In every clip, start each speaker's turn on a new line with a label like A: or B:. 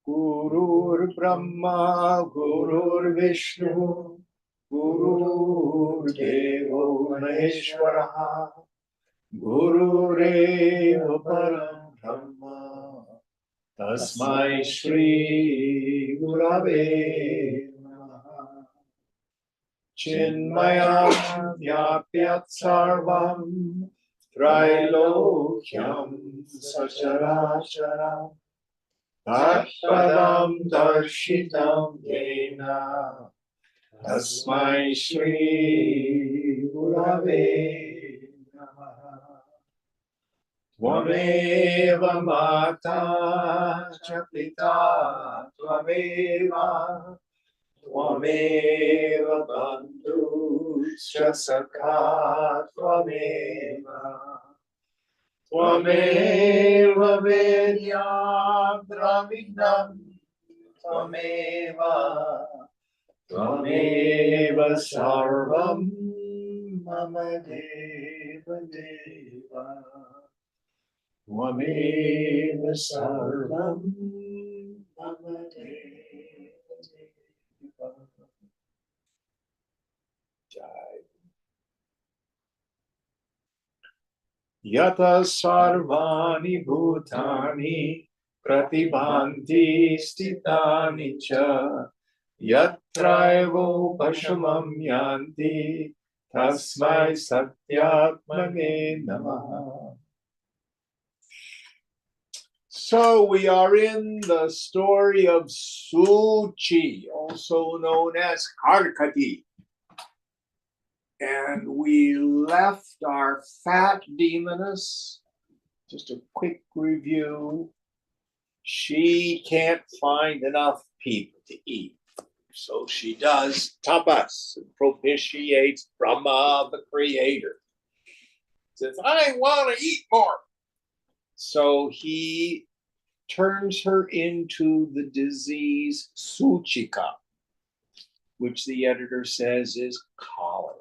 A: Gurur Brahma, Gurur Vishnu, Guru Devo Maheshwara, Gurureva Param Brahma, Tasmai Shri Gurave Namaha. Chinmayam Vyapyat Sarvam Trilokyam Sacharacharam Tatpadam Darshitam Yena Tasmai Shri Gurave Namaha. Tvameva Mata Cha Pita Tvameva Tvameva Bandhuscha Sakha Tvameva Tvameva Vedyam Dravidam Tvameva Tvameva Sarvam Mama Deva Deva Tvameva Sarvam Mama Deva Deva. Yata sarvani bhutani pratibhanti stitani cha yatraivo pashamam yanti tasmai satyatmane namaha. So we are in the story of Suchi, also known as Karkati. And we left our fat demoness. Just a quick review. She can't find enough people to eat. So she does tapas and propitiates Brahma, the creator. Says, I want to eat more. So he turns her into the disease Suchika, which the editor says is cholera.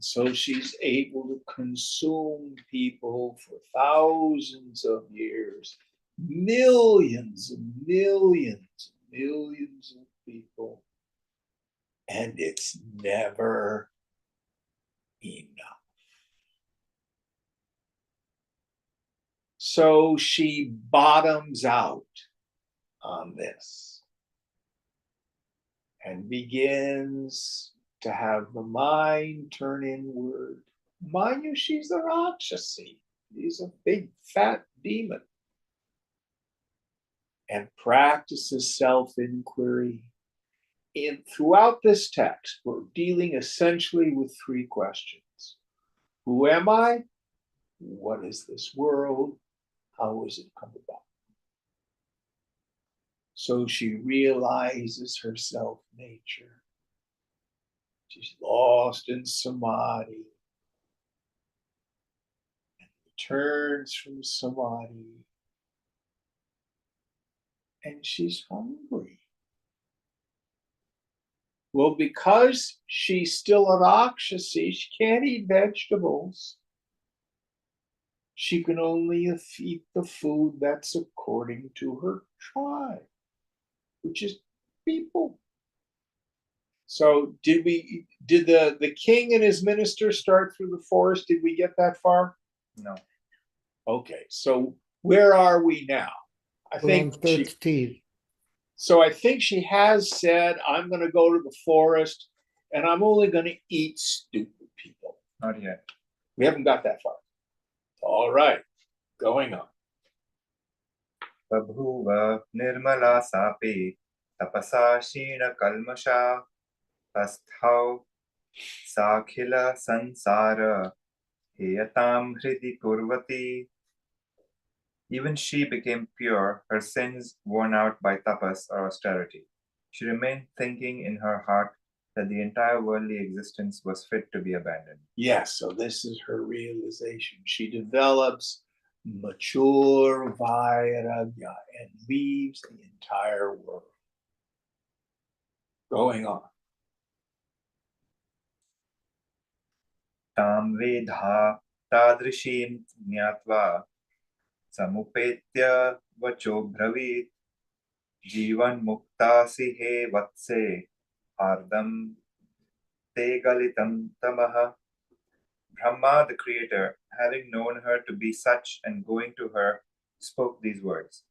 A: So she's able to consume people for thousands of years, millions and millions and millions of people, and it's never enough. So she bottoms out on this and begins to have the mind turn inward. Mind you, she's the Rakshasi. He's a big fat demon. And practices self-inquiry. Throughout this text, we're dealing essentially with three questions. Who am I? What is this world? How has it come about? So she realizes her self-nature. She's lost in samadhi and returns from samadhi, and she's hungry. Well, because she's still a Rakshasi, she can't eat vegetables. She can only eat the food that's according to her tribe, which is people. So did the king and his ministers start through the forest? Did we get that far?
B: No.
A: Okay, so where are we now? I think she has said, I'm going to go to the forest and I'm only going to eat stupid people.
B: Not yet.
A: We haven't got that far. All right, going on.
B: Babhuva nirmala sapi tapasa shina kalmasha asthau sakhila sansara heyatam hridi kurvati. Even she became pure, her sins worn out by tapas or austerity. She remained thinking in her heart that the entire worldly existence was fit to be abandoned.
A: Yes, so this is her realization. She develops mature vairagya and leaves the entire world. Going on.
B: Tam vedha tadrishim jnatva samupetya vacho bravit Jivan muktasi he vatse ardam te galitam tamaha. Brahma, the creator, having known her to be such and going to her, spoke these words.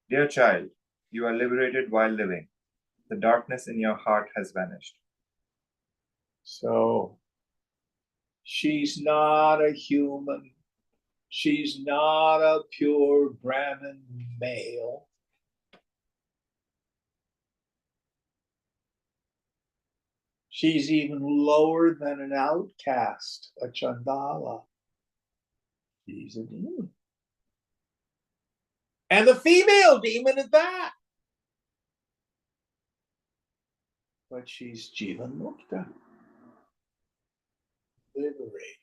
B: Dear child, you are liberated while living. The darkness in your heart has vanished.
A: So she's not a human. She's not a pure Brahmin male. She's even lower than an outcast, a Chandala. She's a demon. And the female demon at that. But she's Jivan Mukta. Liberated.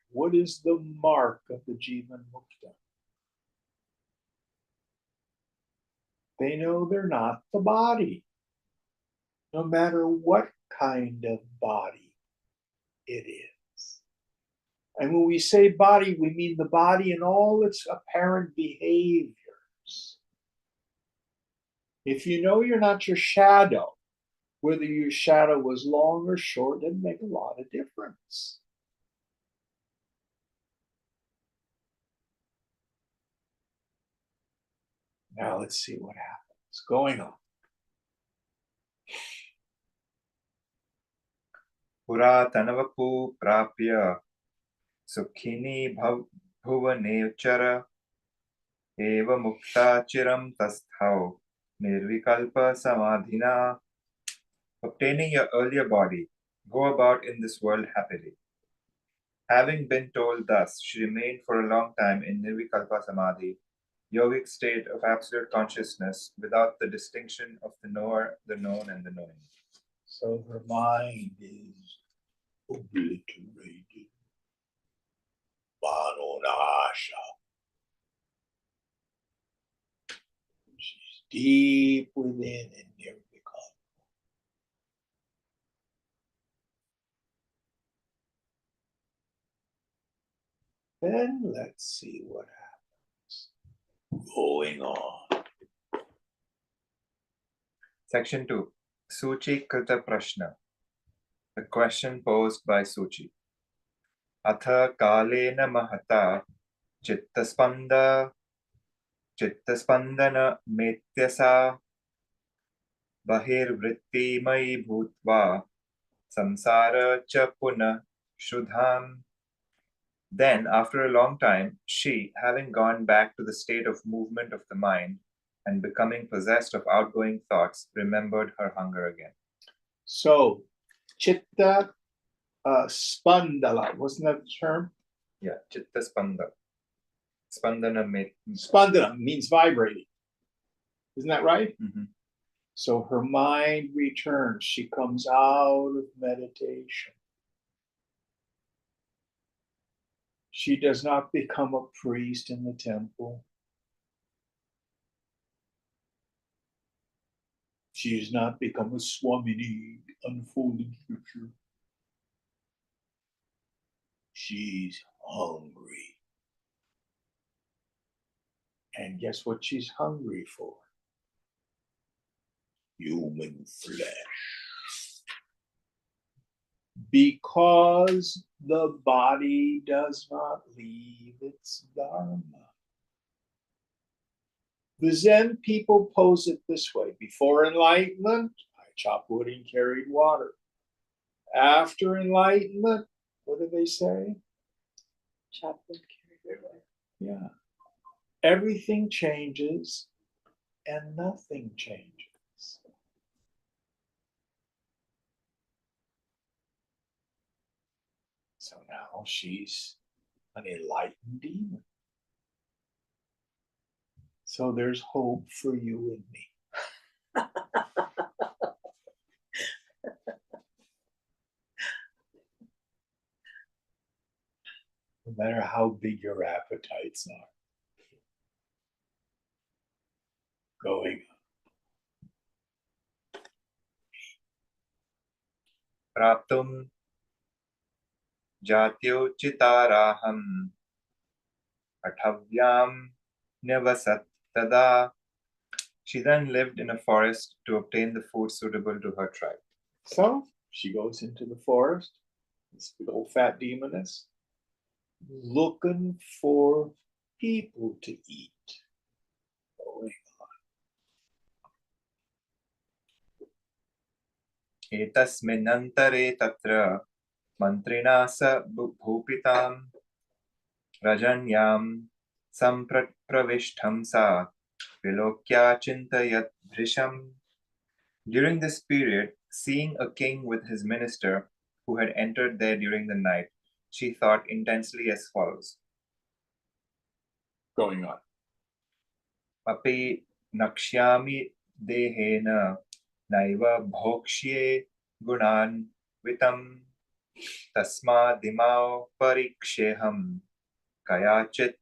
A: What is the mark of the Jivan Mukta? They know they're not the body, no matter what kind of body it is. And when we say body, we mean the body in all its apparent behaviors. If you know you're not your shadow, whether your shadow was long or short doesn't make a lot of difference. Now let's see what happens. Going on.
B: Puratanavapu prapya sukhini bhuvanechara eva mukta chiram tasthau nirvikalpa samadhina. Obtaining your earlier body, go about in this world happily. Having been told thus, she remained for a long time in Nirvikalpa Samadhi, yogic state of absolute consciousness without the distinction of the knower, the known, and the knowing.
A: So her mind is obliterated. Manonasha. She's deep within and near the cosmos. Then let's see what happens. Going on.
B: Section 2. Suchi Krita Prashna. The question posed by Suchi. Atha kalena mahata chittaspandana metyasa bahirvrittimai bhutva samsara cha punah shrudham. Then, after a long time, she, having gone back to the state of movement of the mind and becoming possessed of outgoing thoughts, remembered her hunger again.
A: So, chitta spandala, wasn't that the term?
B: Yeah, chitta spanda. Spandana
A: Spandana means vibrating. Isn't that right?
B: Mm-hmm.
A: So her mind returns. She comes out of meditation. She does not become a priest in the temple. She does not become a Swamini unfolding scripture. She's hungry. And guess what she's hungry for? Human flesh. Because the body does not leave its dharma. The Zen people pose it this way. Before enlightenment, I chopped wood and carried water. After enlightenment, what do they say?
C: Chop wood, carry water.
A: Yeah. Everything changes and nothing changes. So now she's an enlightened demon. So there's hope for you and me. No matter how big your appetites are. Going
B: Praptum jatyochitaraham athavyam nyavasat tada. She then lived in a forest to obtain the food suitable to her tribe.
A: So she goes into the forest, this big old fat demoness, looking for people to eat.
B: एतस्मिन्नन्तरे तत्र मन्त्रिणा स भूपितां रजन्यां सम्प्रविष्टं सा विलोक्या चिन्तयत् भृशम्. During this period, seeing a king with his minister who had entered there during the night, she thought intensely as follows.
A: Going on.
B: Api nakshyami dehena naiva bhokshye gunan vitam tasma dimao pariksheham kayachit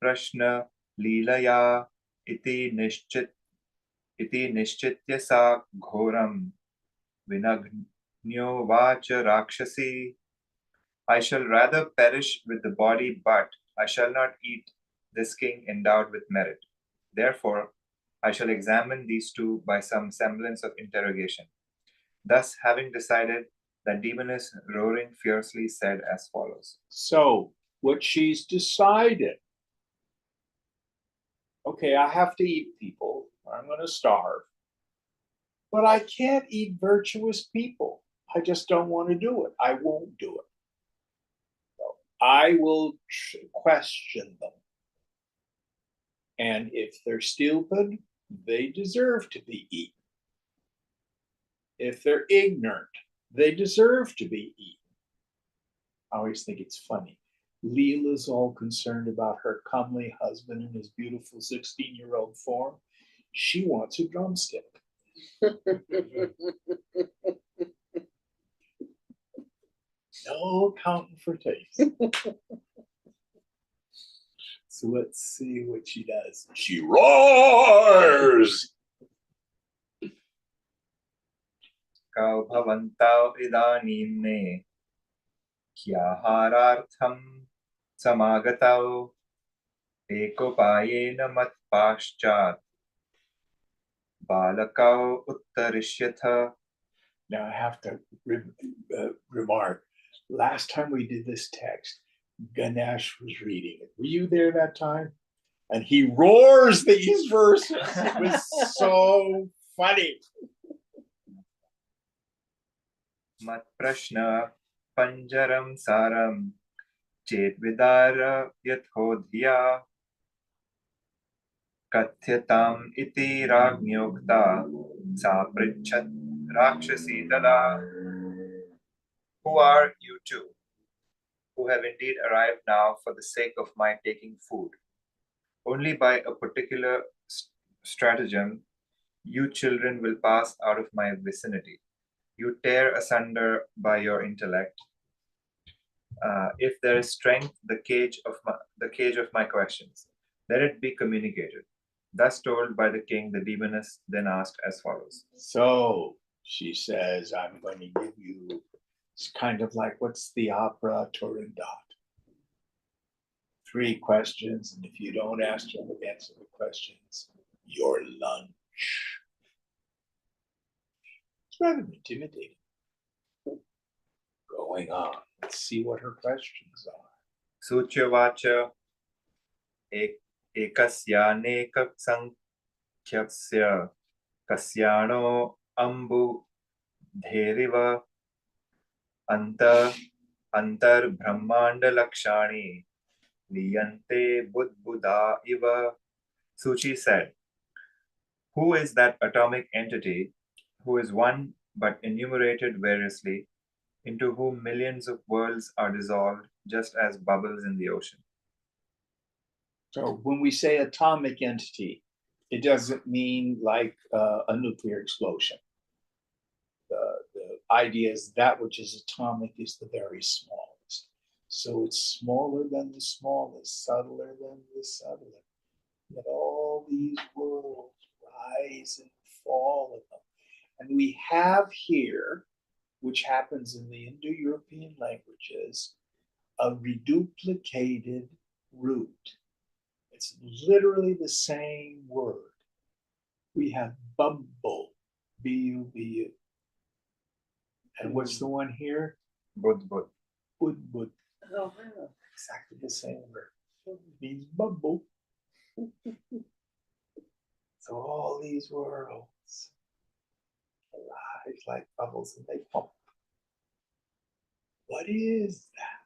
B: prashna leelaya iti nishchitya sa ghoram vinagnyo vacha rakshasi. I shall rather perish with the body, but I shall not eat this king endowed with merit. Therefore, I shall examine these two by some semblance of interrogation. Thus, having decided, the demoness, roaring fiercely, said as follows.
A: So, what she's decided, okay, I have to eat people, or I'm going to starve, but I can't eat virtuous people. I just don't want to do it. I won't do it. So I will question them. And if they're stupid, they deserve to be eaten. If they're ignorant, they deserve to be eaten. I always think it's funny. Leela's all concerned about her comely husband and his beautiful 16-year-old form. She wants a drumstick. No accounting for taste. So let's see what she does. She roars!
B: Kau bhavantau idanim me kyaharartham samagatau ekopayena mat paschat balakau uttarishyatha.
A: Now I have to remark, last time we did this text, Ganesh was reading it. Were you there that time? And he roars these verses. It was so funny.
B: Mat prashna panjaram saram chet vidara yathodhya katyatam iti ragnyokta sa prichat rakshasi tada. Who are you two, who have indeed arrived now for the sake of my taking food? Only by a particular stratagem, you children will pass out of my vicinity. You tear asunder by your intellect. If there is strength, the cage of my questions, let it be communicated. Thus told by the king, the demoness then asked as follows.
A: So she says, I'm going to give you, it's kind of like, what's the opera Turandot? 3 questions, and if you don't answer the questions, your lunch. It's rather intimidating. Going on. Let's see what her questions are.
B: Suchavacha ekasyaneka sankhyasya kasyano ambu dheriva antar brahmanda lakshani liyante budbuddha iva. Suchi said, who is that atomic entity who is one but enumerated variously, into whom millions of worlds are dissolved just as bubbles in the ocean?
A: So when we say atomic entity, it doesn't mean like a nuclear explosion. The idea is that which is atomic is the very smallest. So it's smaller than the smallest, subtler than the subtler. Yet all these worlds rise and fall in them. And we have here, which happens in the Indo-European languages, a reduplicated root. It's literally the same word. We have bubble, B-U-B-U. And what's the one here?
B: Bud, bud.
A: Bud, bud.
C: Oh, wow.
A: Exactly the same word. It means bubble. So all these worlds arise like bubbles and they pump. What is that?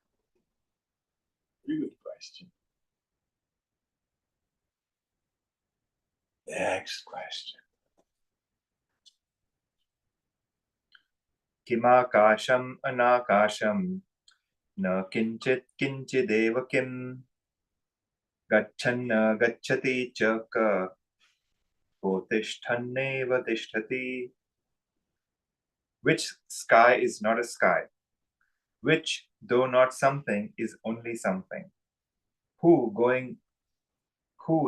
A: Very good question. Next question.
B: Kimakasham anakasham na kinchit kinchideva kim gachanna gacchati chaka kotishthaneva tishtati. Which sky is not a sky? Which, though not something, is only something? Who,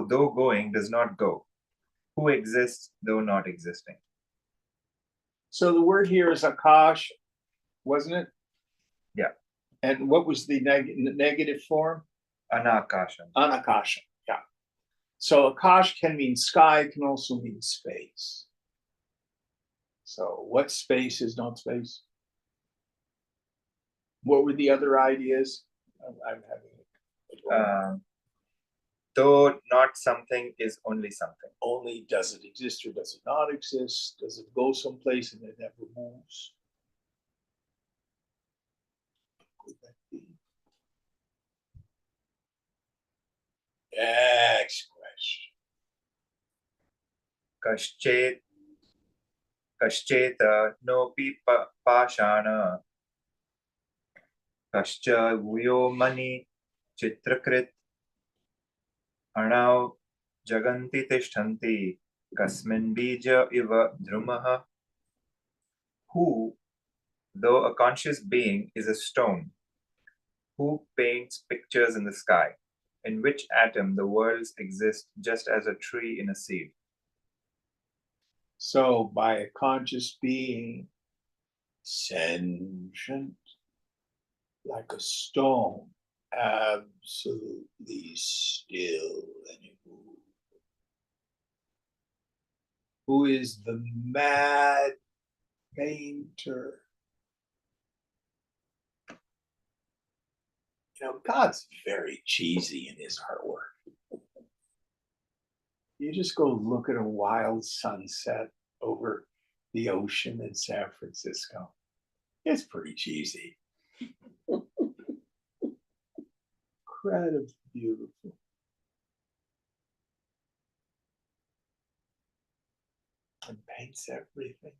B: though going, does not go? Who exists, though not existing?
A: So the word here is akash, wasn't it?
B: Yeah.
A: And what was the negative form?
B: Anakasham.
A: Anakasha. Yeah. So akash can mean sky, it can also mean space. So what space is not space? What were the other ideas? I'm having
B: Though not something is only something.
A: only does it exist or does it not exist? Does it go someplace and it never moves? Could that be? Next question.
B: Kascheta nopi pashana kascha vyomani chitrakrit anau jaganti tishtanti kasmin bija iva dhrumaha. Who, though a conscious being, is a stone? Who paints pictures in the sky? In which atom the worlds exist just as a tree in a seed?
A: So by a conscious being, sentient, like a stone, absolutely still and immovable. Who is the mad painter? You know, God's very cheesy in his artwork. You just go look at a wild sunset over the ocean in San Francisco. It's pretty cheesy. Incredibly beautiful. And paints everything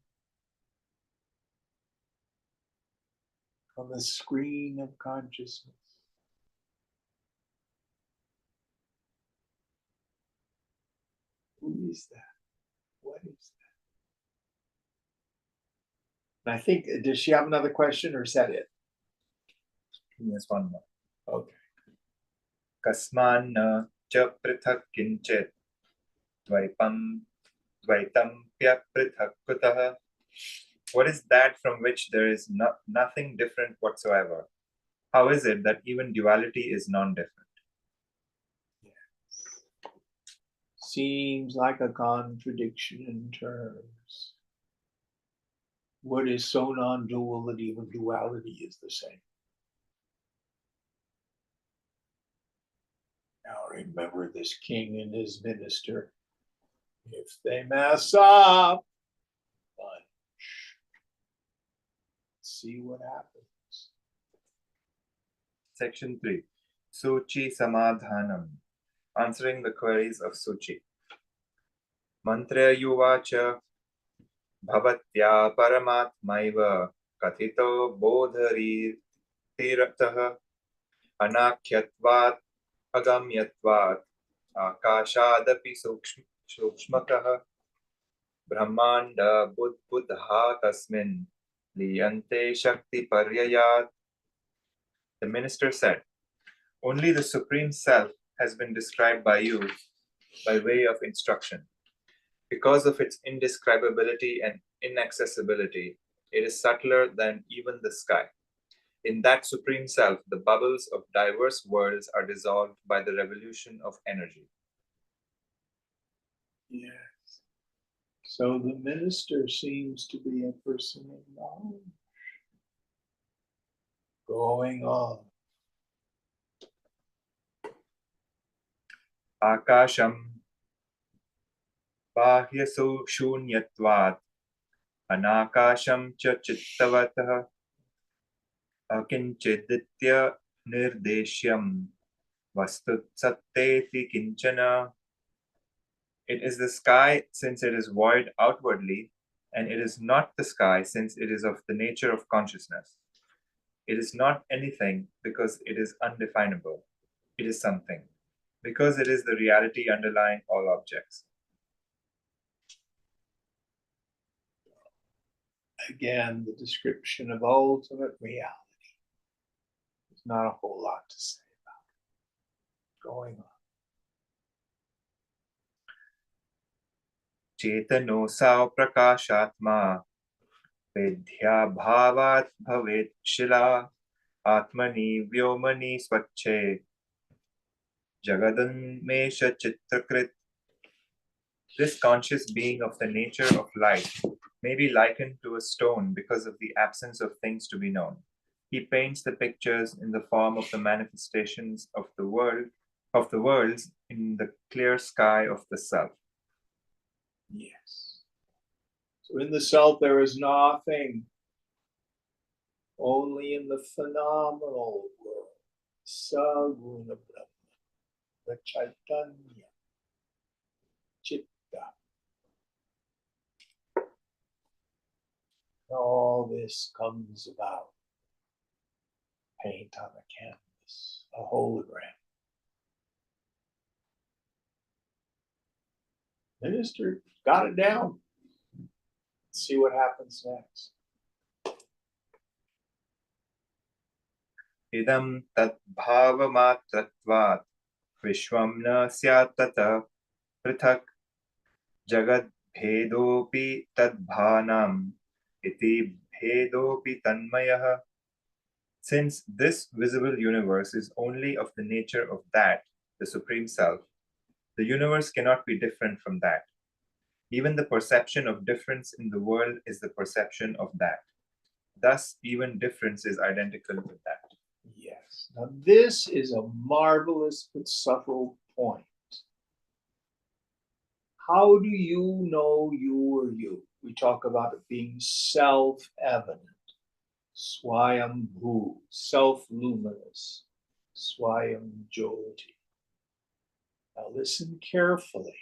A: on the screen of consciousness. Who is that? What is that? And I think, does she have another question or is that it?
B: Yes, one more.
A: Okay.
B: Kasman cha prithak kinchit dvaitam pya prithak kutah. What is that from which there is nothing different whatsoever? How is it that even duality is non-different?
A: Yes. Seems like a contradiction in terms. What is so non-dual that even duality is the same? Now remember this king and his minister. If they mess up, punch. See what happens.
B: Section 3. Suchi Samadhanam. Answering the queries of Suchi. Mantra yuvacha bhavatya paramatmaiva kathito bodhari tiratah anakhyatvat agamyatvat akashadapi sukshmakah brahmanda buddha tasmin liyante shakti paryayat. The minister said, only the Supreme Self has been described by you by way of instruction. Because of its indescribability and inaccessibility, it is subtler than even the sky. In that Supreme Self, the bubbles of diverse worlds are dissolved by the revolution of energy.
A: Yes. So the minister seems to be a person of knowledge. Going on.
B: Akasham bahyasu shunyatvat anakasham cha chittavatah akinchiditya nirdeshyam vastut satteti kinchana. It is the sky since it is void outwardly, and it is not the sky since it is of the nature of consciousness. It is not anything because it is undefinable. It is something because it is the reality underlying all objects.
A: Again, the description of ultimate reality. There's not a whole lot to say about it. Going on.
B: Chetanosav prakashatma vedhya bhavat bhavet shila atmani vyomani svache jagadanmesha chitrakrit. This conscious being of the nature of light may be likened to a stone because of the absence of things to be known. He paints the pictures in the form of the manifestations of the worlds in the clear sky of the self.
A: Yes. So in the self there is nothing. Only in the phenomenal world. Saguna Brahma. The Chaitanya. Chitta. All this comes about. Paint on a canvas. A hologram. Minister got it down. Let's see what happens next.
B: Idam tat bhavamatratvat vishwam na syat tata prithak jagad bhedopi tad bhanam iti bhedopi tanmayah. Since this visible universe is only of the nature of that, the Supreme Self, the universe cannot be different from that. Even the perception of difference in the world is the perception of that. Thus, even difference is identical with that.
A: Yes. Now, this is a marvelous but subtle point. How do you know you are you? We talk about it being self-evident, Swayambhu, self-luminous, Swayam Jyoti. Now listen carefully.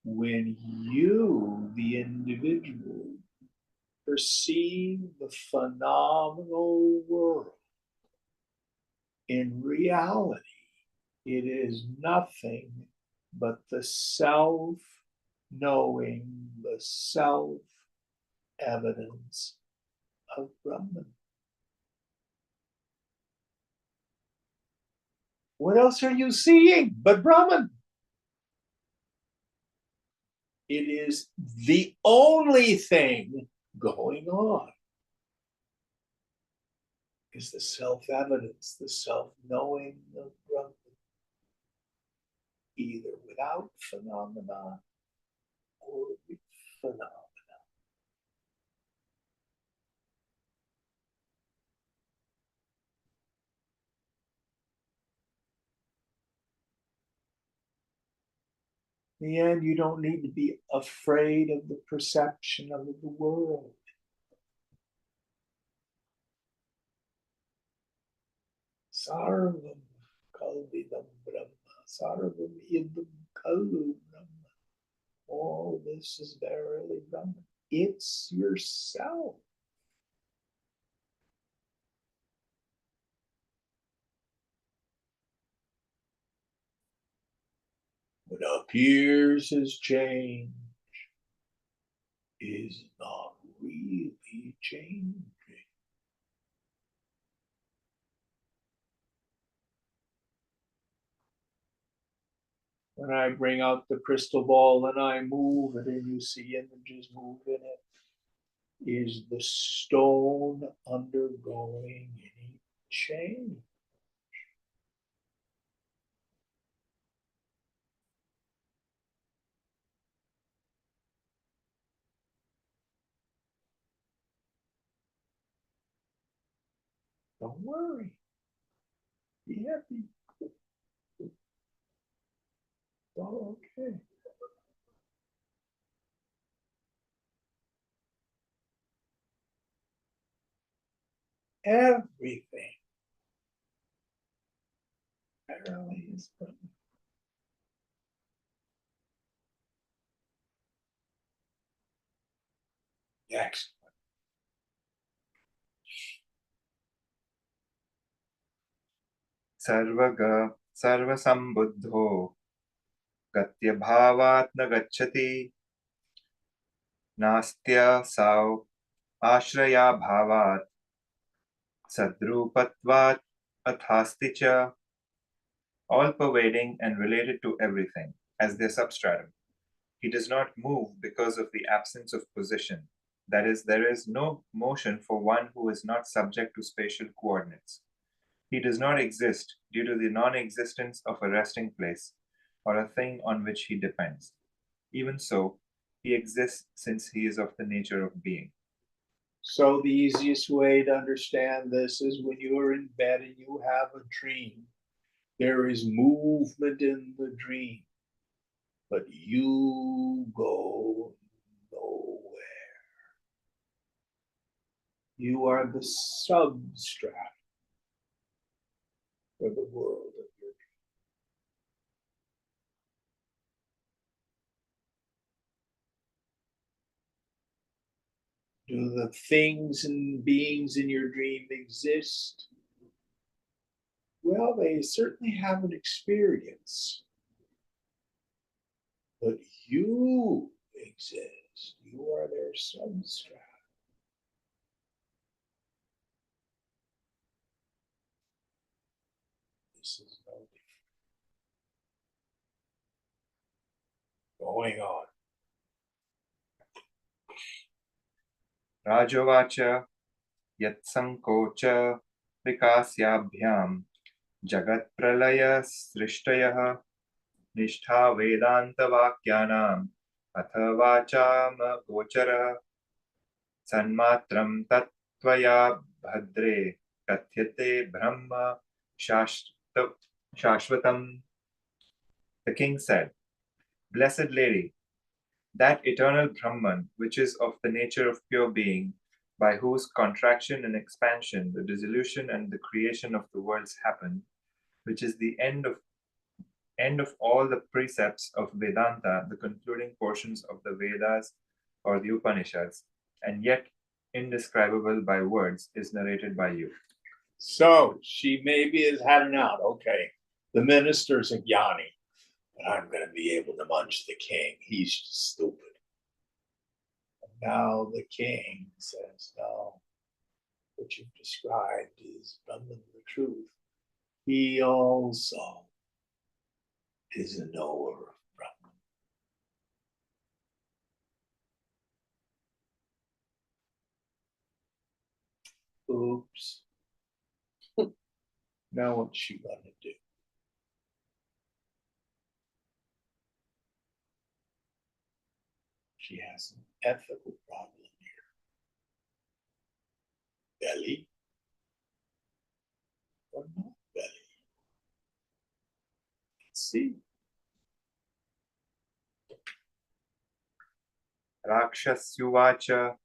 A: When you, the individual, perceive the phenomenal world, in reality, it is nothing but the self knowing, the self evidence of Brahman. What else are you seeing but Brahman? It is the only thing going on. Is the self-evidence, the self-knowing of Brahman, either without phenomena or with phenomena. In the end, you don't need to be afraid of the perception of the world. Sarvam kalvidam Brahma, sarvam idam kalu Brahma. All this is verily Brahman. It's yourself. What appears as change is not really changing. When I bring out the crystal ball and I move it and you see images move in it, is the stone undergoing any change? Don't worry. Be happy. Oh, okay. Everything. Really is. Excellent.
B: सर्वसम्बुद्धो गत्यभावात् न गच्छति नास्त्यसौ आश्रयाभावात् सद्रूपत्वात् अथास्ति च, all pervading and related to everything as their substratum. He does not move because of the absence of position. That is, there is no motion for one who is not subject to spatial coordinates. He does not exist due to the non-existence of a resting place or a thing on which he depends. Even so, he exists since he is of the nature of being.
A: So the easiest way to understand this is when you're in bed and you have a dream. There is movement in the dream, but you go nowhere. You are the substratum for the world of your dream. Do the things and beings in your dream exist? Well, they certainly have an experience. But you exist. You are their substratum. This is no different. Going on.
B: Rajovacha yatsankocha vikasyabhyam jagat pralaya srishtayah nishtha vedanta vakyanam atha vacham gochara sanmatram tattvaya bhadre kathyate brahma shashvatam. The king said, Blessed Lady, that eternal Brahman, which is of the nature of pure being, by whose contraction and expansion the dissolution and the creation of the worlds happen, which is the end of all the precepts of Vedanta, the concluding portions of the Vedas or the Upanishads, and yet indescribable by words, is narrated by you.
A: So she maybe has had an out. Okay, the minister's a Jnani, but I'm going to be able to munch the king. He's just stupid. And now the king says, no, what you've described is Brahman, the truth. He also is a knower of Brahman. Oops. Now what's she going to do? She has an ethical problem here. Belly or not belly? Let's see.
B: Rakshasyuvacha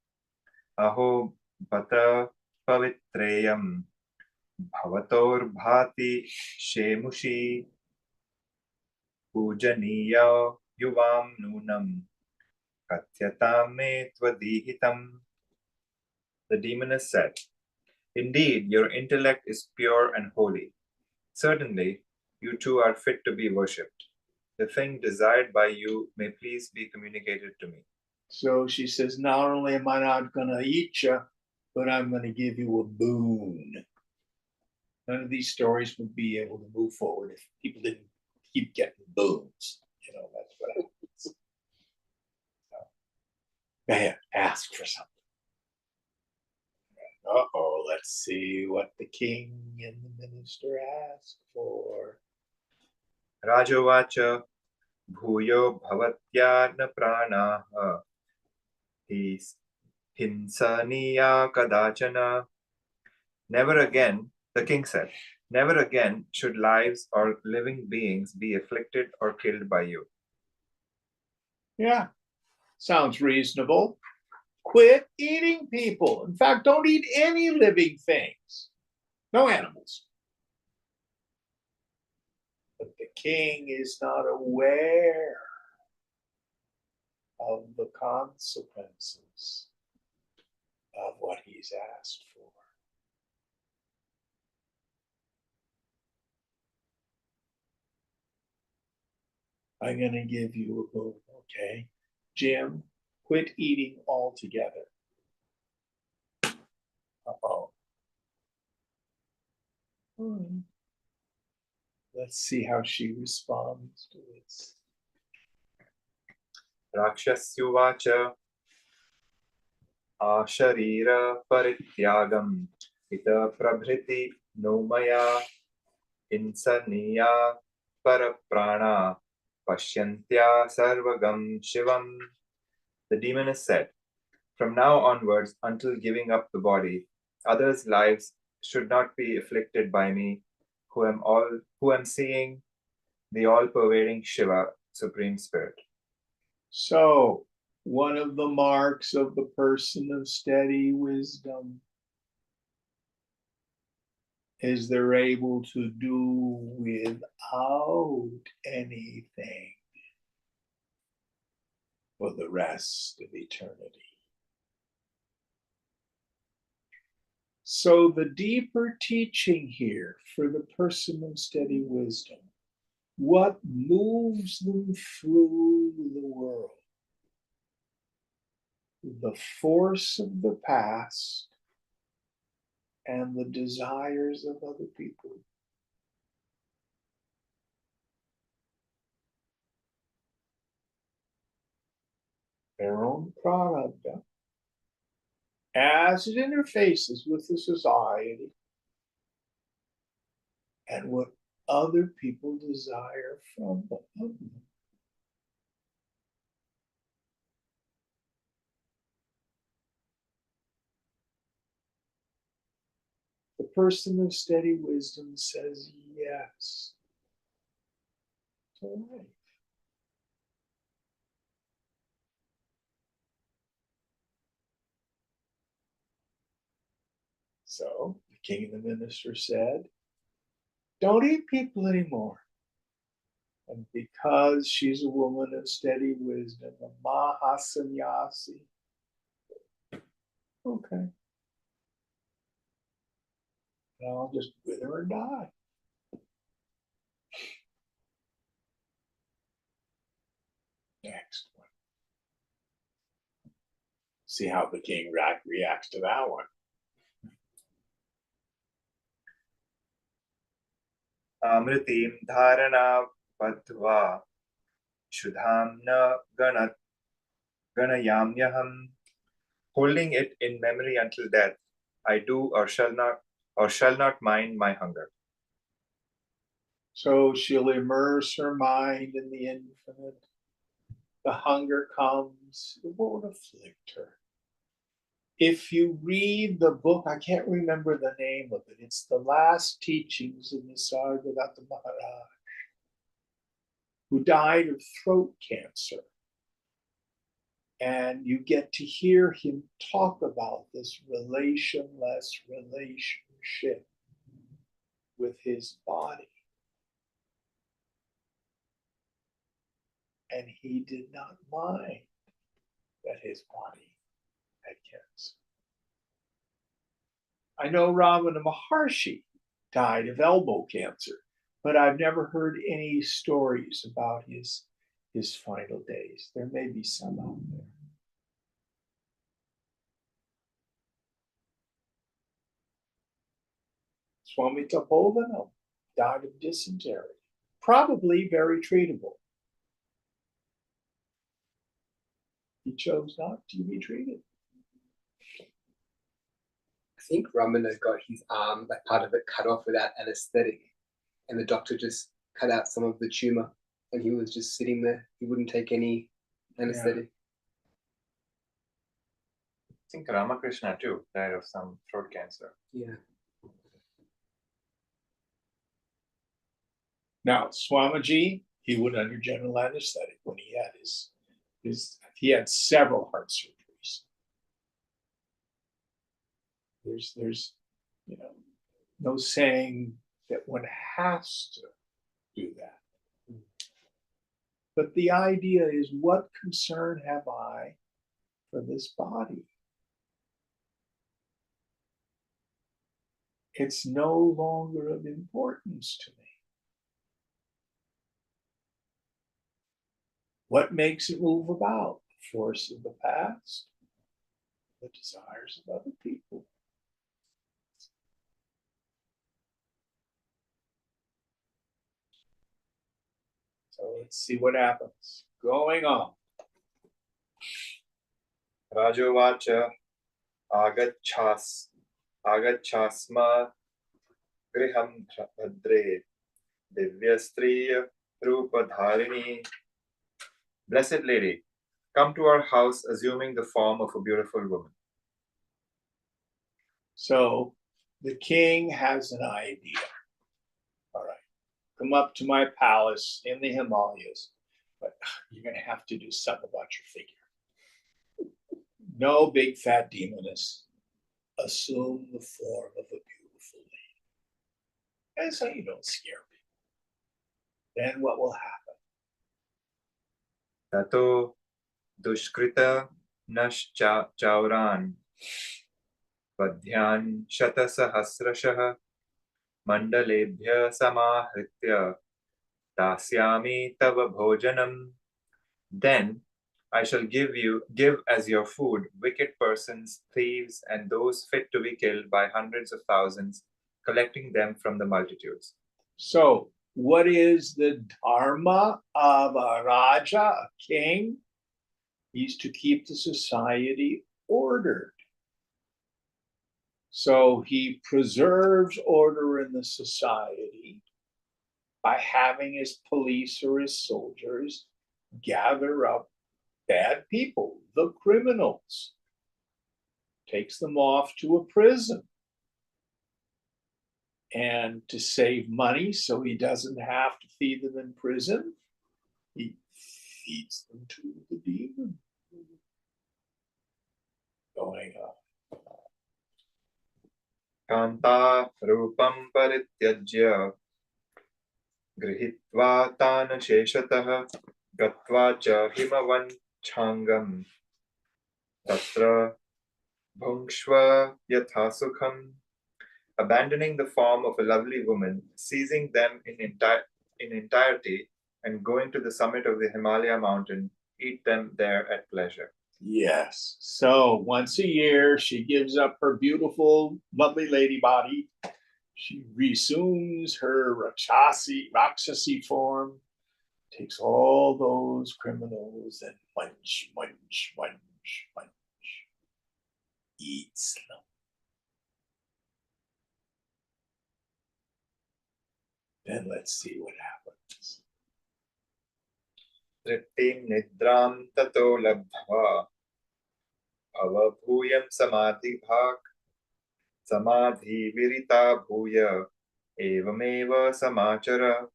B: aho bata pavitreyam bhavator shemushi pujaniya yuvam nunam katyatam me tvadihitam. The demoness said, Indeed, your intellect is pure and holy. Certainly, you two are fit to be worshipped. The thing desired by you may please be communicated to me.
A: So she says, not only am I not going to eat you, but I'm going to give you a boon. None of these stories would be able to move forward if people didn't keep getting boons. You know, that's what happens. So, go ahead, ask for something. Uh-oh, let's see what the king and the minister ask for.
B: Rajovacha bhuyo bhavatyarna pranaha hinsaniya kadachana Never again, the king said, never again should lives or living beings be afflicted or killed by you.
A: Yeah, sounds reasonable. Quit eating people. In fact, don't eat any living things. No animals. But the king is not aware of the consequences of what he's asked for. I'm going to give you a book, okay? Jim, quit eating altogether. Uh-oh. Let's see how she responds to this.
B: Rakshasyuvacha asharira parityagam ita prabhriti nomaya insaniya paraprana pashyantya sarvagam shivam. The demoness said, from now onwards, until giving up the body, others' lives should not be afflicted by me, who am seeing the all-pervading Shiva, Supreme Spirit.
A: So, one of the marks of the person of steady wisdom is they're able to do without anything for the rest of eternity. So, the deeper teaching here for the person of steady wisdom, what moves them through the world? The force of the past and the desires of other people. Their own prarabdha, as it interfaces with the society and what other people desire from them. The person of steady wisdom says yes to life. So the king and the minister said, don't eat people anymore. And because she's a woman of steady wisdom, a Mahasannyasi, okay, I'll just wither and die. Next one. See how the king reacts to that one.
B: Amritim dharana padva shudham na ganayamyaham. Holding it in memory until death, I do or shall not mind my hunger.
A: So she'll immerse her mind in the infinite. The hunger comes, it won't afflict her. If you read the book, I can't remember the name of it. It's the last teachings of Nisargadatta Maharaj, who died of throat cancer. And you get to hear him talk about this relationless relationship with his body. And he did not mind that his body had cancer. I know Ramana Maharshi died of elbow cancer, but I've never heard any stories about his final days. There may be some out there. Swami Tapovanam died of dysentery, probably very treatable. He chose not to be treated.
D: I think Ramana got his arm, like part of it, cut off without anesthetic, and the doctor just cut out some of the tumor, and he was just sitting there. He wouldn't take any anesthetic.
B: I think Ramakrishna too died of some throat cancer.
D: Yeah.
A: Now, Swamiji, he went under general anesthetic when he had he had several heart surgeries. There's no saying that one has to do that. But the idea is, what concern have I for this body? It's no longer of importance to me. What makes it move about? The force of the past, the desires of other people. So let's see what happens. Going on.
B: Rajovacha agachasma griham bhadre divyastriya rupadharini. Blessed Lady, come to our house assuming the form of a beautiful woman.
A: So the king has an idea. All right, come up to my palace in the Himalayas, but you're going to have to do something about your figure. No big fat demoness. Assume the form of a beautiful lady. And so you don't scare people. Then what will happen?
B: Tato dushkrita chauran padhyan shatasahasrashah mandalebhya samahritya dasyami tava bhojanam. Then I shall give as your food wicked persons, thieves, and those fit to be killed by hundreds of thousands, collecting them from the multitudes.
A: So, what is the dharma of a Raja, a king? He's to keep the society ordered. So he preserves order in the society by having his police or his soldiers gather up bad people, the criminals, takes them off to a prison. And to save money so he doesn't have to feed them in prison, he feeds them to the demon. Going up.
B: Kanta rupam parityajya grihitva tan sheshatah gatva cha himavan changam tatra bhungshva yatha sukham. Abandoning the form of a lovely woman, seizing them in entirety, and going to the summit of the Himalaya mountain, eat them there at pleasure.
A: Yes. So once a year, she gives up her beautiful, lovely lady body. She resumes her Rakshasi form, takes all those criminals and munch, eats them. Then let's see what happens.
B: Triptim nidram tato labdhva avabhuyam samadhi bhak samadhi virita bhuya evameva samachara.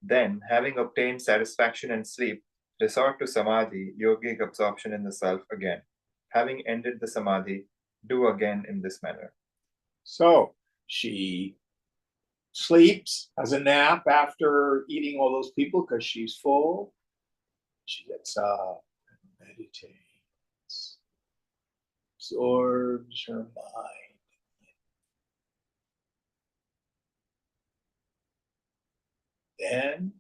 B: Then, having obtained satisfaction and sleep, resort to samadhi, yogic absorption in the self again. Having ended the samadhi, do again in this manner.
A: So she sleeps, has a nap after eating all those people because she's full. She gets up and meditates, absorbs her mind. Then,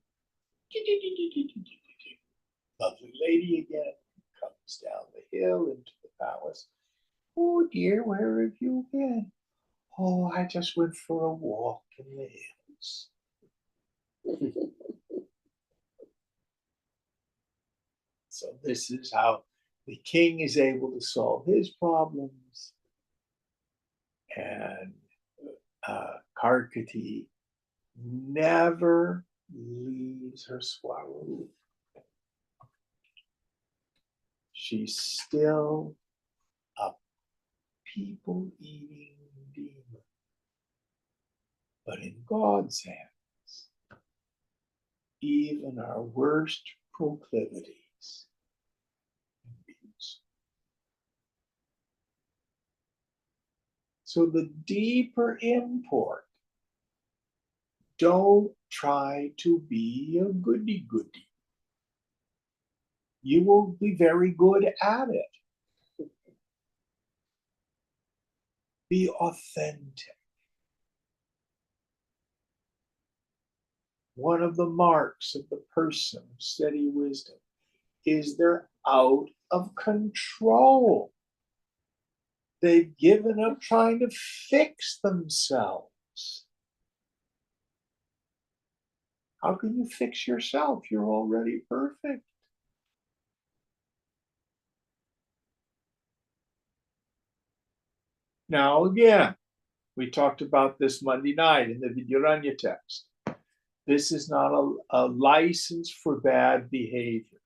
A: lovely lady again comes down the hill into the palace. Oh dear, where have you been? Oh, I just went for a walk in the hills. So this is how the king is able to solve his problems. And Karkati never leaves her Swarup. She's still a people-eating demon, but in God's hands. even our worst proclivities. So the deeper import, don't try to be a goody-goody. You will be very good at it. Be authentic. One of the marks of the person of steady wisdom is they're out of control. They've given up trying to fix themselves. How can you fix yourself? You're already perfect. Now again, we talked about this Monday night in the Vidyaranya text. This is not a license for bad behavior.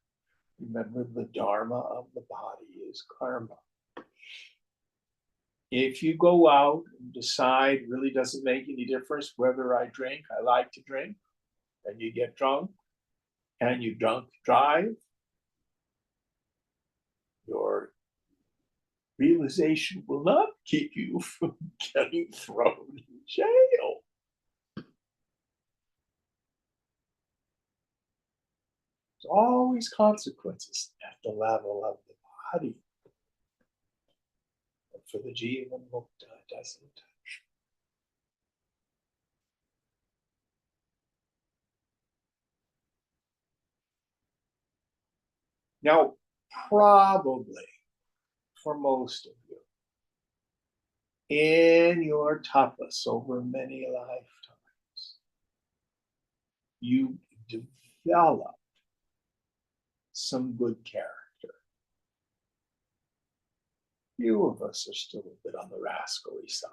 A: Remember, the dharma of the body is karma. If you go out and decide it really doesn't make any difference whether I drink, I like to drink, and you get drunk, and you drunk drive, your realization will not keep you from getting thrown in jail. There's always consequences at the level of the body. But for the Jivan Mukta, it doesn't touch. Now, probably for most of you, in your tapas over many lifetimes, you develop some good character. Few of us are still a bit on the rascally side.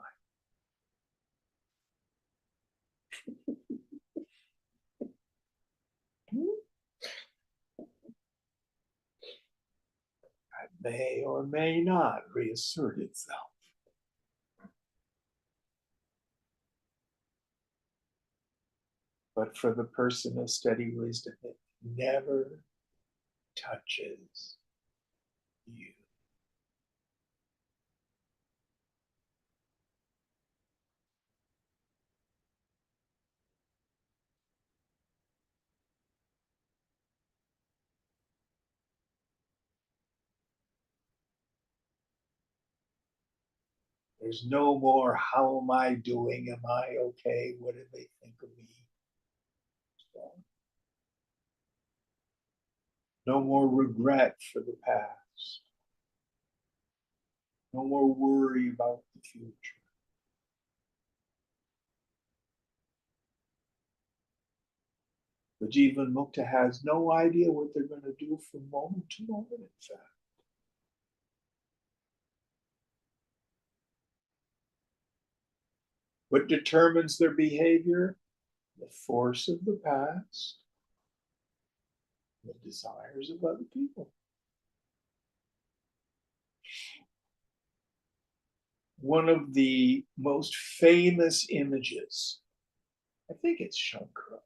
A: That may or may not reassert itself. But for the person of steady wisdom, it never touches you. There's no more, how am I doing? Am I okay? What do they think of me? No more regret for the past. No more worry about the future. The Jivan Mukta has no idea what they're going to do from moment to moment, in fact. What determines their behavior? The force of the past, the desires of other people. One of the most famous images, I think it's Shankara.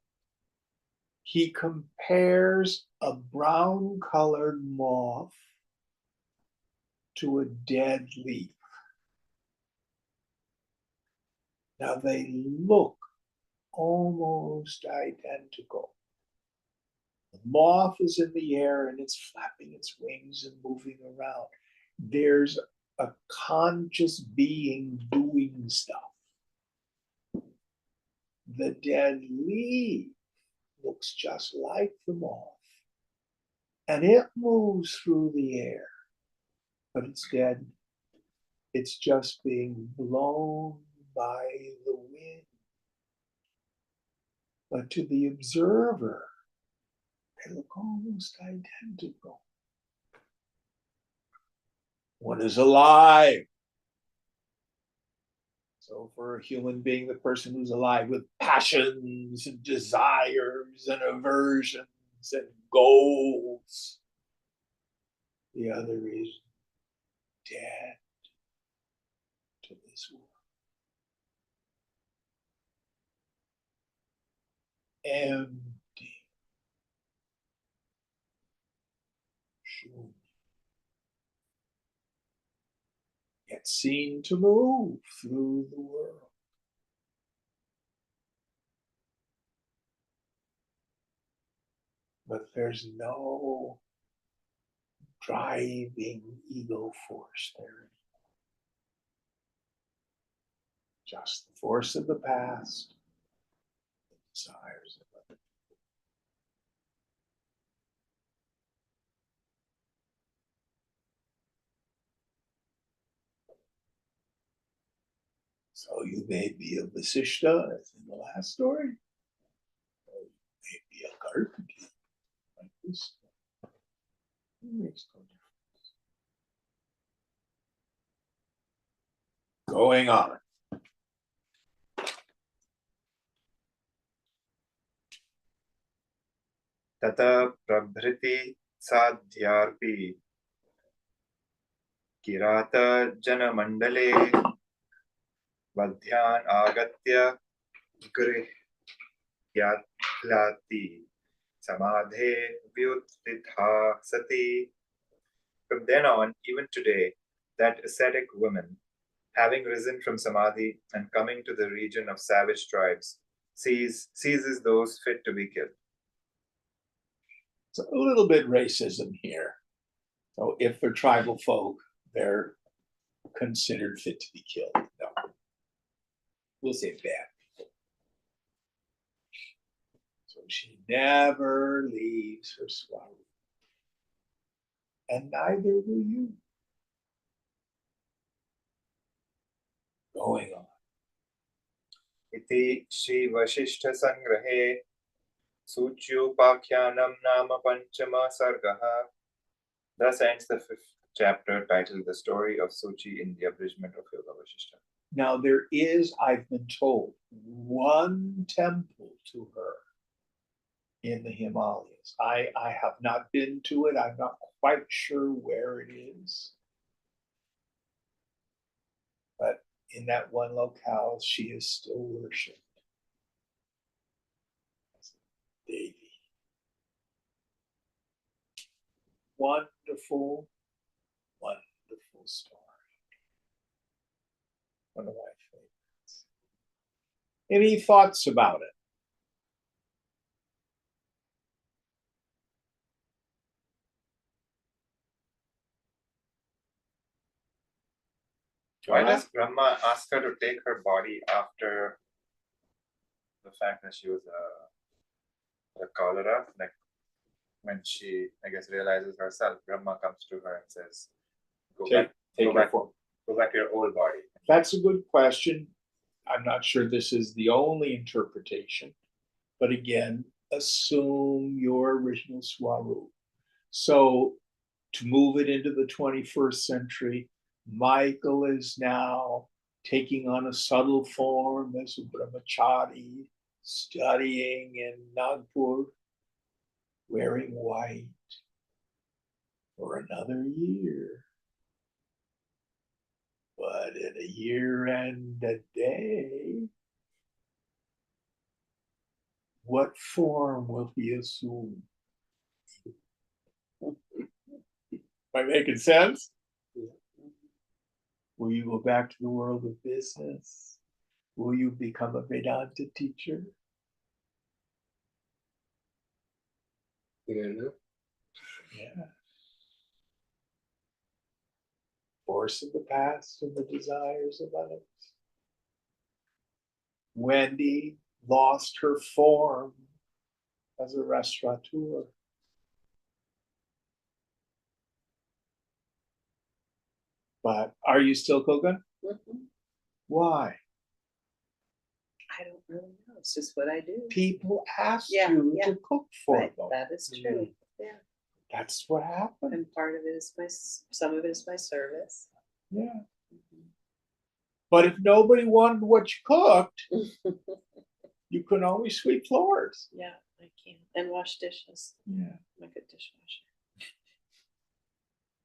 A: He compares a brown colored moth to a dead leaf. Now they look almost identical. The moth is in the air and it's flapping its wings and moving around. There's a conscious being doing stuff. The dead leaf looks just like the moth, and it moves through the air, but it's dead. It's just being blown by the wind. But to the observer, they look almost identical. One is alive. So for a human being, the person who's alive with passions and desires and aversions and goals. The other is dead to this world. Empty. yet seen to move through the world. But there's no driving ego force there. Just the force of the past, the desires of other. So you may be a Vasishtha, as in the last story, or you may be a Garpati, like this. It makes no difference. Going on.
B: Tata prabhriti sadhyarpi kirata janamandale vadhyan agatya grihyati samadhe vyuttitha sati. From then on, even today, that ascetic woman, having risen from samadhi and coming to the region of savage tribes, seizes those fit to be killed.
A: It's a little bit racism here. So if they're tribal folk, they're considered fit to be killed. No. We'll say bad people. So she never leaves her swarup. And neither will you. Going on.
B: Iti Shri Vasishtha Sangrahe Suchyupakhyanam Nama Panchama Sargaha. Thus ends the 5th chapter titled The Story of Suchi in the Abridgment of Yoga Vasishtha.
A: Now there is, I've been told, one temple to her in the Himalayas. I have not been to it. I'm not quite sure where it is. But in that one locale, she is still worshipped as a deity. Wonderful, wonderful story. One of my favorites. Any thoughts about it?
B: Why does Brahma ask her to take her body after the fact that she was a cholera? Like when she, I guess, realizes herself, Brahma comes to her and says, go back to your old body.
A: That's a good question. I'm not sure this is the only interpretation, but again, assume your original swarup. So to move it into the 21st century, Michael is now taking on a subtle form as a brahmachari, studying in Nagpur, wearing white for another year. But in a year and a day, what form will he assume? Am I making sense? Will you go back to the world of business? Will you become a Vedanta teacher?
D: You don't know.
A: Yeah. Force of the past and the desires of others. Wendy lost her form as a restaurateur. But are you still cooking?
C: Mhm.
A: Why?
C: I don't really know. It's just what I do.
A: People asked
C: Yeah,
A: you
C: yeah.
A: to cook for
C: Right.
A: them.
C: That is true. Yeah.
A: That's what happened.
C: And part of it is some of it is my service.
A: Yeah. But if nobody wanted what you cooked, you could only sweep floors.
C: Yeah, I can. And wash dishes.
A: Yeah.
C: I'm a good dishwasher.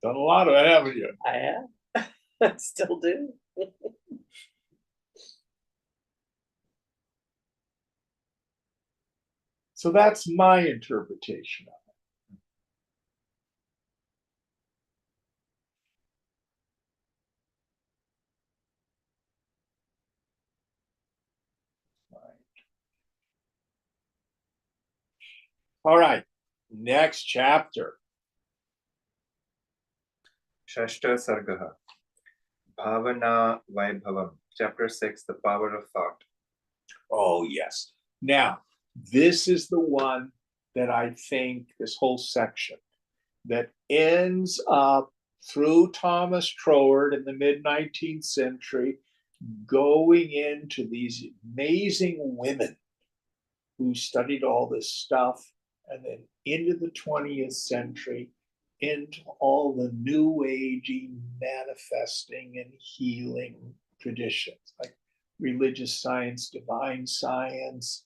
A: Done a lot of it, haven't you?
C: I have. I still do.
A: So that's my interpretation of it. All right, next chapter.
B: षष्ठ सर्गः भावना वैभवम्. Chapter 6, the power of thought.
A: Oh, yes. Now, this is the one that I think this whole section that ends up through Thomas Troward in the mid-19th century, going into these amazing women who studied all this stuff, and then into the 20th century, into all the new agey manifesting and healing traditions like religious science, divine science,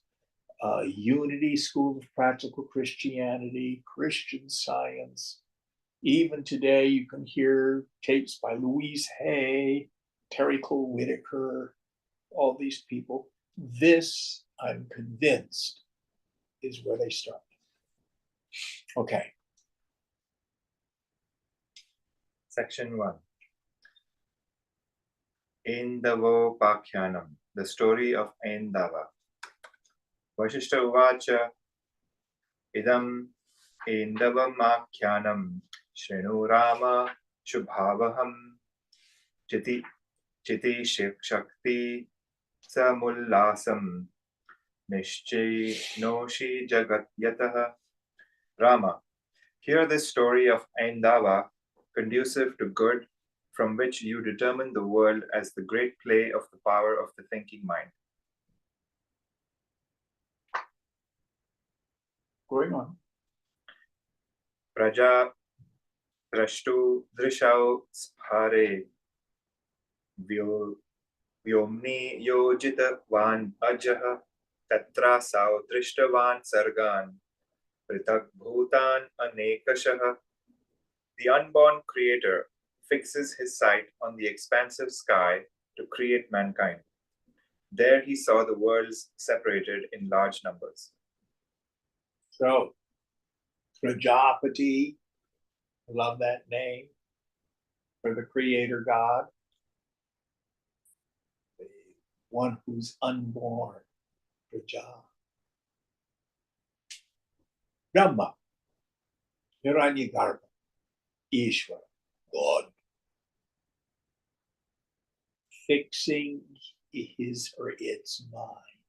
A: Unity School of Practical Christianity, Christian Science. Even today, you can hear tapes by Louise Hay, Terry Cole Whitaker, all these people. This, I'm convinced, is where they start. Okay.
B: Section 1. Endavopakhyanam, the story of Endava. Vasishtha Uvacha Idam Endavamakhyanam Shrinu Rama Shubhavaham Chiti Shakti Samullasam Noshi Jagat Yataha. Rama, hear this story of Endava, conducive to good, from which you determine the world as the great play of the power of the thinking mind.
A: Going on.
B: Praja Drashtu Drishau Sphare Vyomni Yojita Van Ajaha Tatra Sao Drishtavan Sargan Pritak Bhutan Anekashaha. The unborn creator fixes his sight on the expansive sky to create mankind. There he saw the worlds separated in large numbers.
A: So, Prajapati, I love that name for the creator God, the one who's unborn, Praja. Brahma, Hiranyagarbha, Ishvara, God, fixing his or its mind.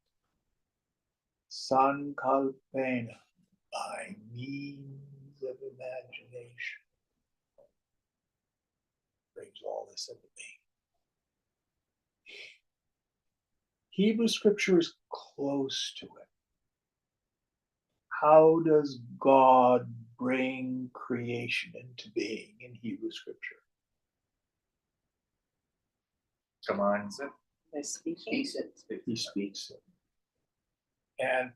A: Sankalpena, by means of imagination, brings all this into being. Hebrew scripture is close to it. How does God bring creation into being in Hebrew scripture?
B: Commands it.
C: By speaking.
A: He speaks it. And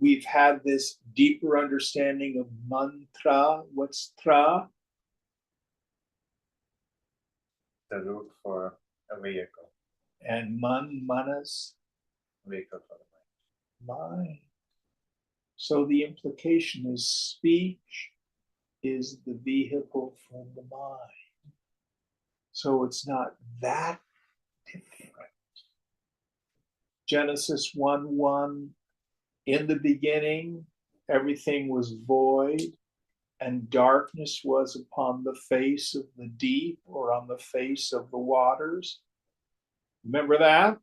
A: we've had this deeper understanding of mantra. What's tra?
B: The root for a vehicle.
A: And manas,
B: Vehicle for the mind.
A: mind. So the implication is speech is the vehicle from the mind. So it's not that different. Genesis 1:1, in the beginning, everything was void, and darkness was upon the face of the deep or on the face of the waters. Remember that?